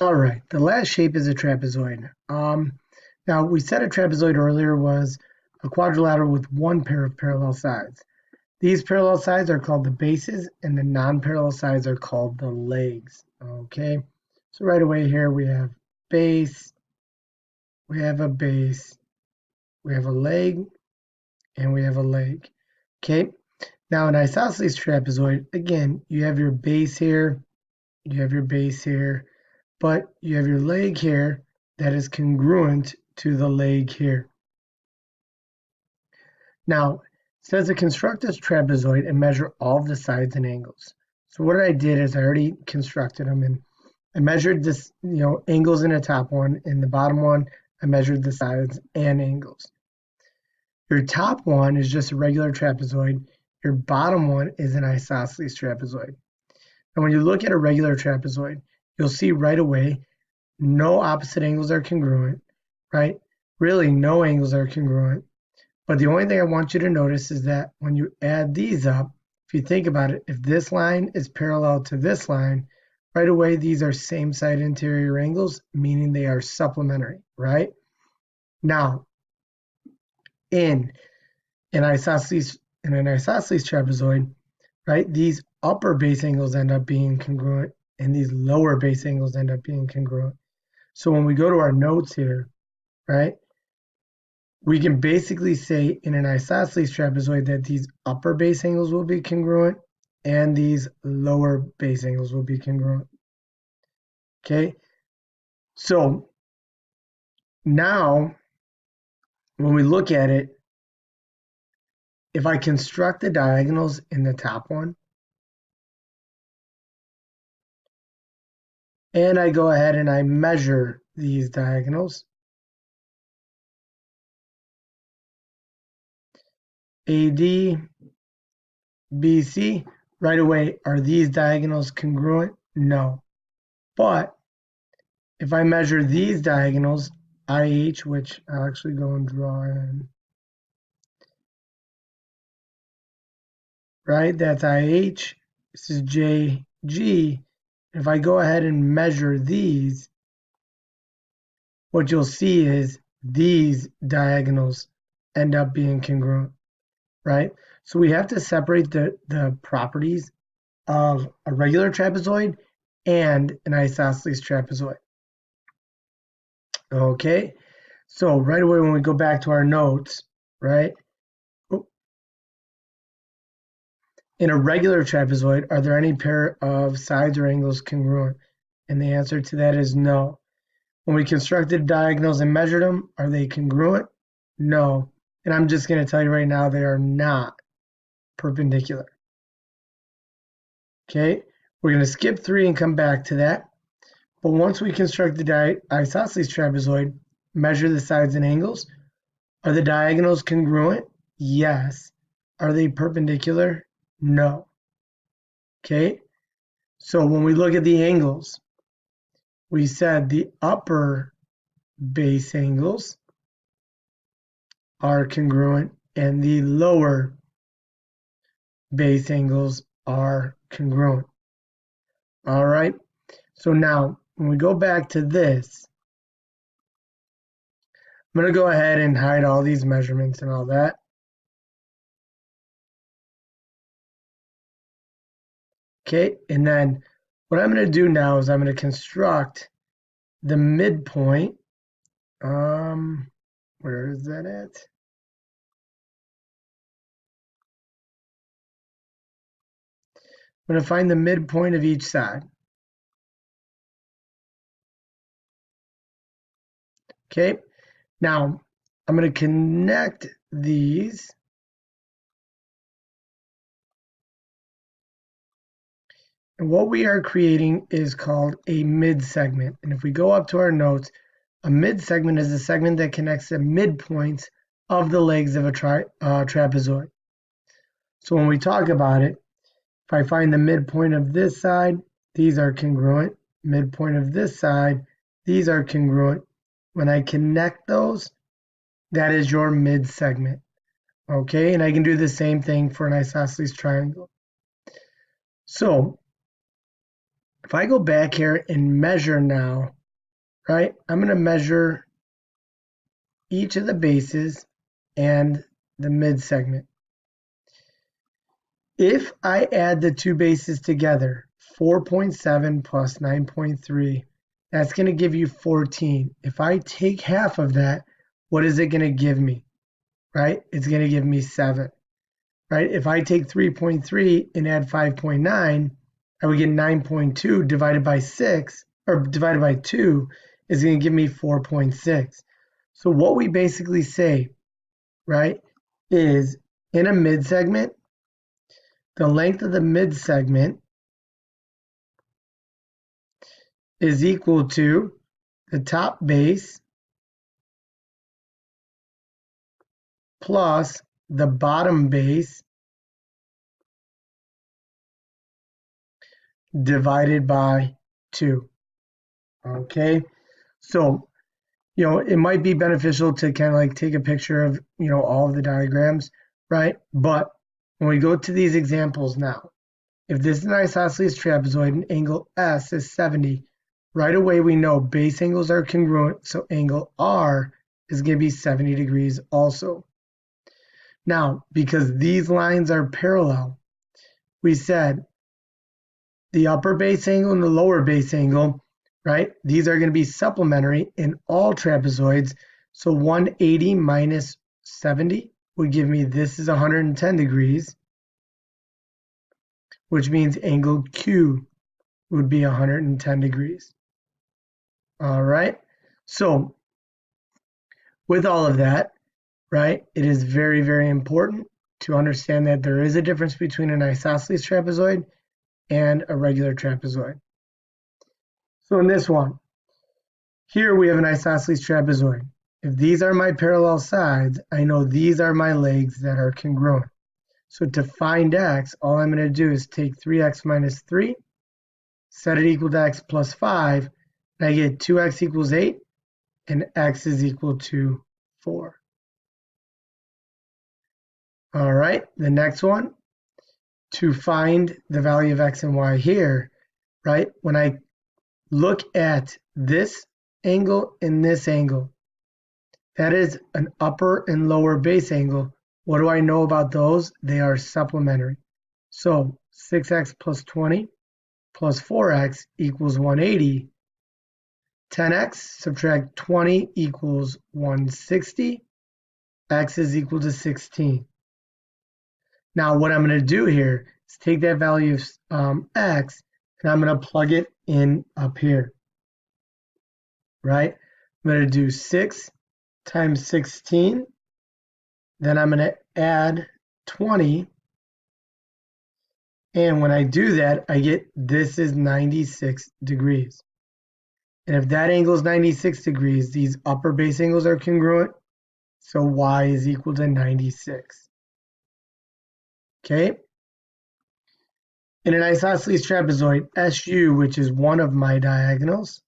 All right, the last shape is a trapezoid. Now we said a trapezoid earlier was a quadrilateral with one pair of parallel sides. These parallel sides are called the bases, and the non-parallel sides are called the legs. Okay, so right away here we have base, we have a base, we have a leg, and we have a leg. Okay, now an isosceles trapezoid, again, you have your base here, you have your base here, but you have your leg here that is congruent to the leg here. Now, it says to construct this trapezoid and measure all of the sides and angles. So what I did is I already constructed them and I measured this, angles in the top one. In the bottom one, I measured the sides and angles. Your top one is just a regular trapezoid. Your bottom one is an isosceles trapezoid. And when you look at a regular trapezoid, you'll see right away no opposite angles are congruent, right? Really, no angles are congruent. But the only thing I want you to notice is that when you add these up, if you think about it, if this line is parallel to this line, right away these are same side interior angles, meaning they are supplementary, right? Now, in an isosceles trapezoid, right, these upper base angles end up being congruent and these lower base angles end up being congruent. So when we go to our notes here, right, we can basically say in an isosceles trapezoid that these upper base angles will be congruent and these lower base angles will be congruent. Okay, so now when we look at it, if I construct the diagonals in the top one, and I go ahead and I measure these diagonals, AD, BC, right away, are these diagonals congruent? No. But if I measure these diagonals, IH, which I'll actually go and draw in, right? That's IH. This is JG. If I go ahead and measure these, what you'll see is these diagonals end up being congruent, right? So we have to separate the properties of a regular trapezoid and an isosceles trapezoid. Okay, so right away when we go back to our notes, right? In a regular trapezoid, are there any pair of sides or angles congruent? And the answer to that is no. When we constructed diagonals and measured them, are they congruent? No. And I'm just going to tell you right now, they are not perpendicular. Okay, we're going to skip 3 and come back to that. But once we construct the isosceles trapezoid, measure the sides and angles, are the diagonals congruent? Yes. Are they perpendicular? No. Okay, so when we look at the angles, we said the upper base angles are congruent and the lower base angles are congruent. All right, so now when we go back to this, I'm going to go ahead and hide all these measurements and all that. Okay, and then what I'm going to do now is I'm going to construct the midpoint. Where is that at? I'm going to find the midpoint of each side. Okay, now I'm going to connect these. And what we are creating is called a mid-segment. And if we go up to our notes, a mid-segment is a segment that connects the midpoints of the legs of a trapezoid. So when we talk about it, if I find the midpoint of this side, these are congruent. Midpoint of this side, these are congruent. When I connect those, that is your mid-segment. Okay, and I can do the same thing for an isosceles triangle. So if I go back here and measure now, right, I'm going to measure each of the bases and the mid segment. If I add the two bases together, 4.7 plus 9.3, that's going to give you 14. If I take half of that, what is it going to give me? Right? It's going to give me 7. Right? If I take 3.3 and add 5.9, I would get 9.2 divided by 6, or divided by 2, is going to give me 4.6. So what we basically say, right, is in a mid segment, the length of the mid segment is equal to the top base plus the bottom base divided by 2. Okay, so it might be beneficial to kind of like take a picture of all of the diagrams, right? But when we go to these examples now, if this is an isosceles trapezoid and angle S is 70, right away we know base angles are congruent, so angle R is going to be 70 degrees also. Now, because these lines are parallel, we said the upper base angle and the lower base angle, right? These are going to be supplementary in all trapezoids. So 180 minus 70 would give me this is 110 degrees, which means angle Q would be 110 degrees. All right. So with all of that, right, it is very, very important to understand that there is a difference between an isosceles trapezoid and a regular trapezoid. So in this one, here we have an isosceles trapezoid. If these are my parallel sides, I know these are my legs that are congruent. So to find x, all I'm going to do is take 3x minus 3, set it equal to x plus 5, and I get 2x equals 8, and x is equal to 4. All right, the next one, to find the value of x and y here, right, when I look at this angle and this angle, that is an upper and lower base angle. What do I know about those? They are supplementary. So 6x plus 20 plus 4x equals 180. 10x subtract 20 equals 160. X is equal to 16. Now what I'm going to do here is take that value of x and I'm going to plug it in up here. Right? I'm going to do 6 times 16. Then I'm going to add 20. And when I do that, I get this is 96 degrees. And if that angle is 96 degrees, these upper base angles are congruent. So y is equal to 96. Okay? In an isosceles trapezoid, SU, which is one of my diagonals,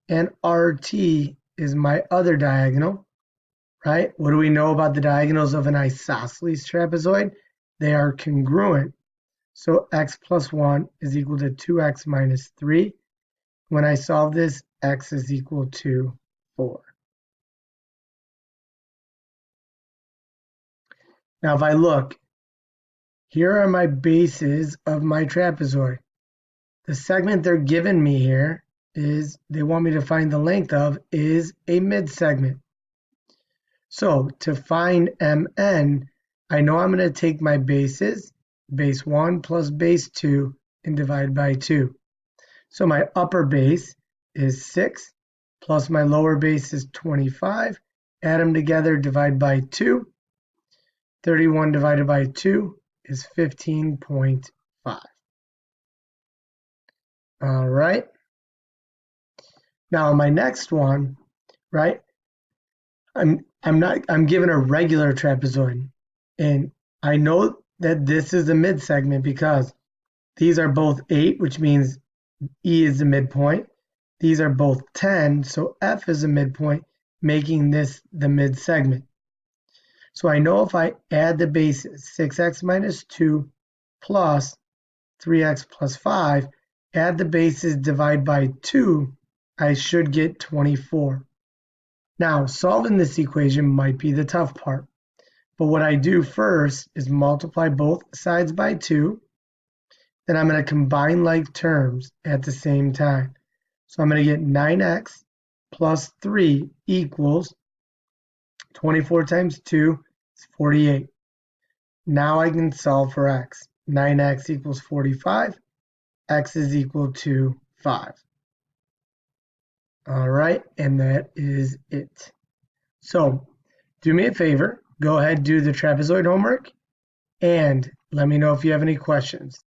and RT is my other diagonal, right? What do we know about the diagonals of an isosceles trapezoid? They are congruent. So x plus 1 is equal to 2x minus 3. When I solve this, x is equal to 4. Now if I look, here are my bases of my trapezoid. The segment they're giving me here is, they want me to find the length of, is a mid segment. So to find MN, I know I'm going to take my bases, base 1 plus base 2, and divide by 2. So my upper base is 6, plus my lower base is 25. Add them together, divide by 2. 31 divided by 2 is 15.5. All right. Now my next one, right? I'm given a regular trapezoid, and I know that this is a mid segment because these are both 8, which means E is the midpoint. These are both 10, so F is a midpoint, making this the mid segment. So I know if I add the bases, 6x minus 2 plus 3x plus 5, add the bases, divide by 2, I should get 24. Now, solving this equation might be the tough part, but what I do first is multiply both sides by 2, then I'm going to combine like terms at the same time. So I'm going to get 9x plus 3 equals 24 times 2 is 48. Now I can solve for x. 9x equals 45. X is equal to 5. All right, and that is it. So do me a favor, go ahead, do the trapezoid homework, and let me know if you have any questions.